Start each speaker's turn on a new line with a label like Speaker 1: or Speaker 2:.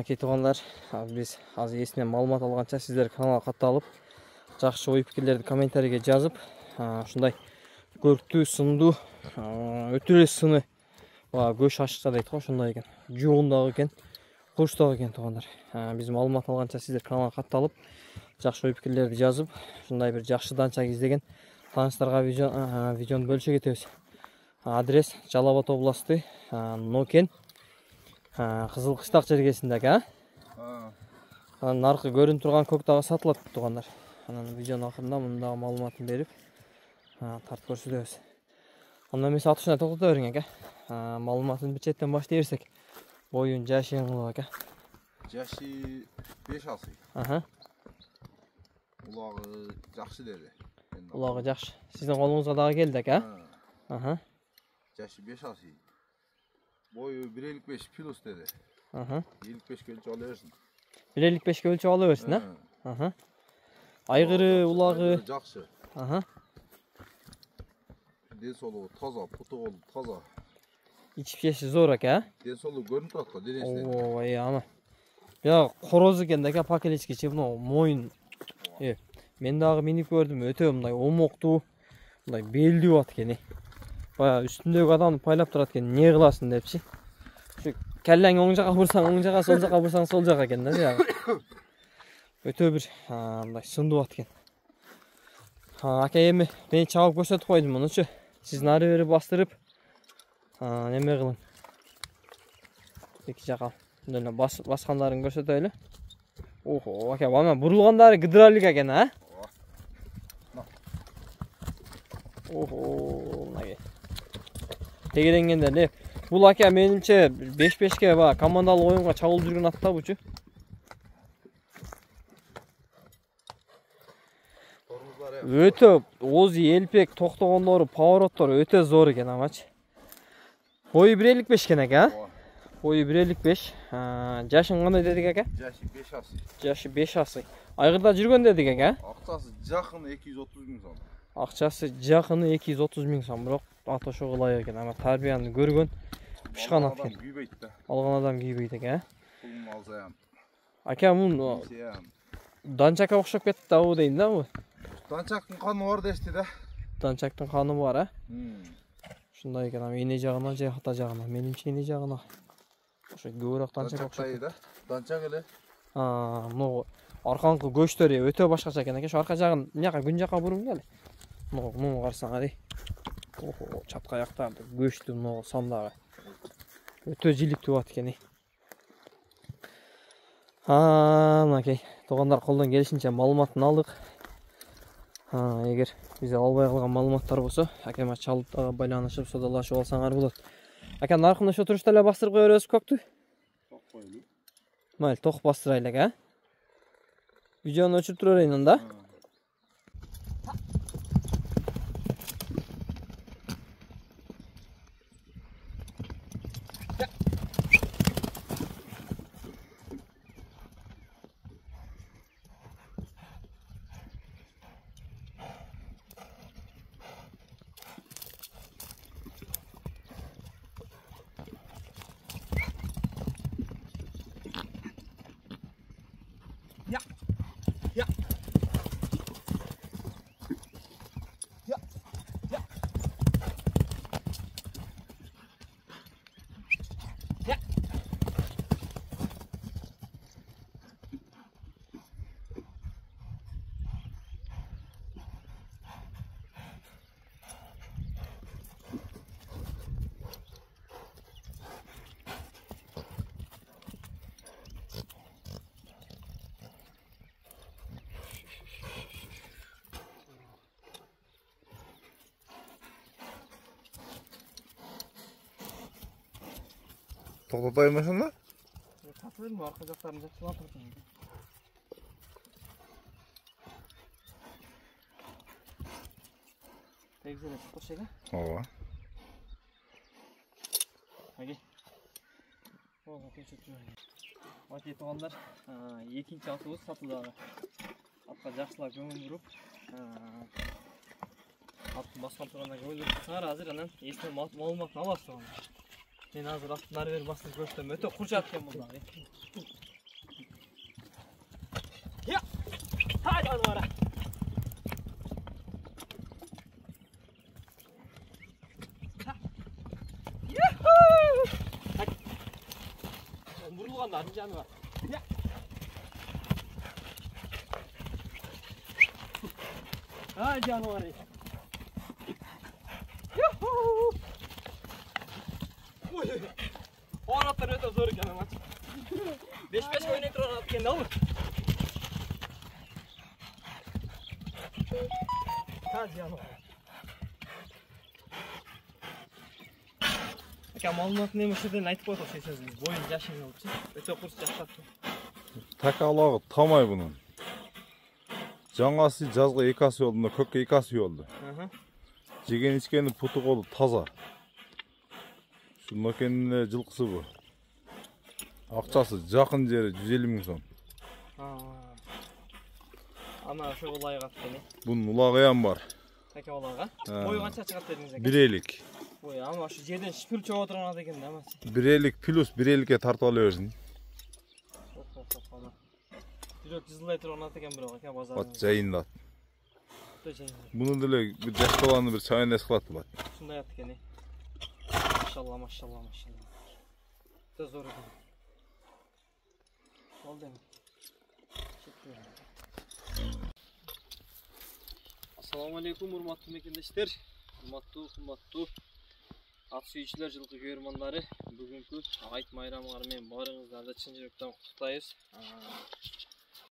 Speaker 1: Мінекей туғандар, біз азыр есінен малымат алғанша сіздер каналға катталып, жақсы ой пікірлерді комментарийге жазып, шундай көрктүү, сындуу, өтө эле сыны көш ашыкча дейт го, ошондой экен. Жугундагы экен, курчтагы экен туғандар. Биз малымат алганча сіздер каналга катталып, жақсы ой пікірлерді жазып, шундай бир жакшы данчак издеген тааныштарга видеону бөлүшө кетебиз. Адрес Жалал Абад областы, Нокен, Кызыл Кыштак жергесиндеги, наркы көрүнүп турган көк дагы сатылат тугандар. Анан видеонун акырында мындагы маалыматын берип, тартып көрсөтөбүз. Андан эмес атышына токтото бериң ака. Маалыматын бир четтен баштай берсек. Боюн, жашын кылып ака.
Speaker 2: Жашы 5 асый. Улагы жакшы деди.
Speaker 1: Улагы жакшы. Сиздин колуңузга дагы келди ака.
Speaker 2: Жашы 5 асый. Boyu 1.55 plus dedi. 1.55 ölçü alıyorsun.
Speaker 1: 1.55 ölçü alıyorsun ha? Aygırı, ulağı.
Speaker 2: Жақсы. Денсаулығы таза, пұты таза.
Speaker 1: İçip şeşi zor aka.
Speaker 2: Денсаулығы көрініп тұрады ғой, денесінен.
Speaker 1: Ой, ана. Ya хороз екен дака пакелечкече мынау мойын. Мен дағы минип көрдім, өте мындай омоқту, мындай белдүү ат екен. Бая үстүндөгү адамды пайлап турат экен, не кыласың депчи. Ушу келлең оң жака бурсаң оң жака, сол жака бурсаң сол жака экен да жагы. Өтө бир мындай сындуу ат экен. Ака эми мен чабып көрсөтүп койдум мунучу. Сиз нары бери бастырып неме кылың. Эки жака мындай баскандарын көрсөтөлү. Охо, ака бана бурулгандары гидравлика экен, а? Охо, мынакей. Тегеденгенде не? Бул ака менимче 5-5ке ба командалык оюнга чабылып жүргөн ат да бучу. Өтө ози, элпек, токтогондору, повороттору өтө зор экен амачы. Бою 1.55 экен ака. Бою 1.55. Жашын кандай дедик ака?
Speaker 2: Жашы 5 асый.
Speaker 1: Жашы 5 асый. Айгырда жүргөн дедик ака.
Speaker 2: Акчасы жакын 230 000 сом.
Speaker 1: Акчасы жакыны 230 000 сом, бирок ат ошого ылайык экен. Ама тарбияны көргөн пышкан ат экен. Алган адам кийбейт экен,
Speaker 2: Пулун алсаям.
Speaker 1: Ака мун данчакка окшоп кетти да бу дейм да бу.
Speaker 2: Данчактын каны бар дешти да.
Speaker 1: Данчактын каны бар, а? Ушундай экен, ама эне жагына же ата жагына. Менимче эне жагына. Ошо көбүрөөк данчакка окшоп кетти
Speaker 2: да. Данчак эле.
Speaker 1: Мына аркаңкы көчтөрү өтө башкача экен. Ошо арка жагын мыяка күн жака буруң эле. Муну карасаң али. Охо, чатка аяктарды көчтү мына сандагы. Өтө жиликтүү ат экен. Мынакей, туугандар колдон келишинче маалыматын алдык. Эгер бизде албай калган маалыматтар болсо, акема чалып байланышып, содалашып алсаңар болот. Ака наркын ошо турушта эле бастырып кое бересиз көктү?
Speaker 2: Ток коелу.
Speaker 1: Майыл, ток бастырайлы ака. Видеону өчүрүп тура берейин анда.
Speaker 2: Токтотайын ба сонда?
Speaker 1: Татып бердим, арка жактарын жакшылап турдум. Тегиз эле туш экен.
Speaker 2: Ооба.
Speaker 1: Аке. Ооба, көчөтүп. Аке туугандар, экинчи атыбыз сатылдагы. Атка жакшылап көңүл буруп, аттын баскан тургандан көңүл бурсаңар, азыр анан эсинен маалыматын аласыз. Мен азыр аттын ары бери басып көрсөтөм. Өтө курчат экен бул дагы. Vurulganların canı var. Ya. Ha canı var. Yuhuu. O anahtar öte zor iken ama. 5-5 oynayıp duran anahtar kendi alır. Ha canı var. Malumат нема жерден айтып қойдық сесіңіз бойын жашын алып өте құрыс жақтап
Speaker 2: Takalағы tamay bunun. Жаңасы жазғы 2 асы oldu, көкке 2 асы oldu. Жеген içkeni putu kolu taza. Şu nokenine жылқысы bu. Ақчасы жақын жері 150 000 сом.
Speaker 1: Ана şu olay қатты не?
Speaker 2: Bunun ulağıyan var.
Speaker 1: Taka olağa. Boyu қанша шығады дедіңіз екен?
Speaker 2: 1 eylik.
Speaker 1: Ой, ama şu жерден шпил чоқ отырған екен да ма?
Speaker 2: 1 eylik plus 1 eylikке тартып ала берсін.
Speaker 1: Жүрек жызылдай тұрған екен бірақ екен базарда.
Speaker 2: Бат жайында. Bunu dile bir dehtalanı bir çayın eskalattı bak.
Speaker 1: Şunda yaptık yani. Maşallah maşallah maşallah. Da zor ekan. Oldu mu? Assalamu alaikum hurmatlı mekendaşlar. Hurmatlı at suyucular жылқы көрермандары. Бүгінгі айт майрамларымен барыңыздарды чын жүректен құттықтаймыз.